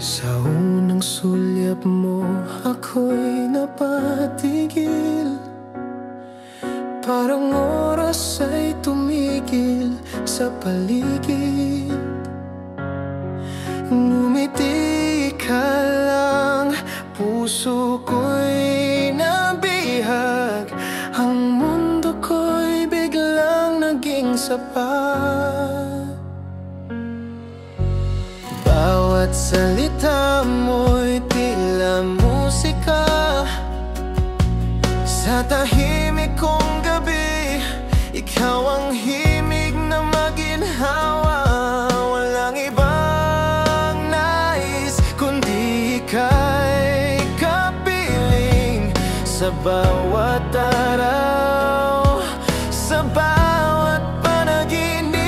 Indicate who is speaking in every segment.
Speaker 1: Sa unang sulyap mo ako'y napatigil, parang oras ay tumigil sa paligid. Ngumiti ka lang, puso ko'y nabihag, ang mundo ko'y biglang naging sapat. Bawat salita mo'y tila musika, sa tahimik kong gabi, ikaw ang himig na maginhawa. Walang ibang nais kundi ika'y kapiling sa bawat araw, sa bawat panaginip.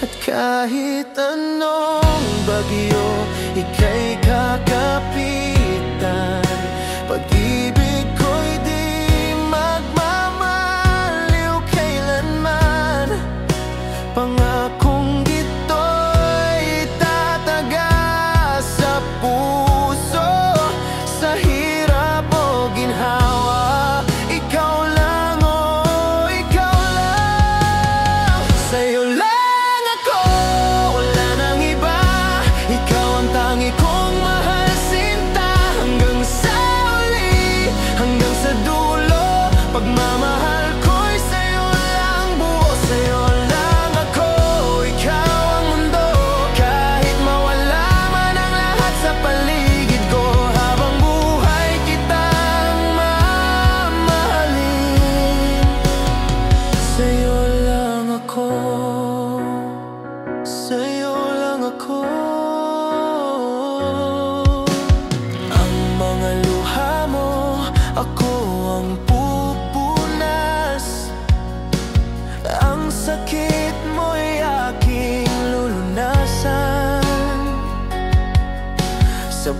Speaker 1: At kahit anong bagyo, ika'y kakapitan. Pag-ibig ko'y di magmamaliw kailanman. Pangakong ito'y tatagas sa puso, sa hirap o ginhawa. Ikaw lang, oh, ikaw lang. Sa'yo lang ako, wala nang iba. Ikaw ang tangi kong mahal, sinta. Hanggang sa uli, hanggang sa dulo, pagmamahal ko'y sa'yo lang buo. Sa'yo lang ako, ikaw ang mundo. Kahit mawala man ang lahat sa paligid ko, habang buhay kitang mamahalin. Sa'yo lang ako, sa'yo lang ako. Ang mga luha mo, ako ang pupunas. Ang sakit mo'y aking lulunasan. Sa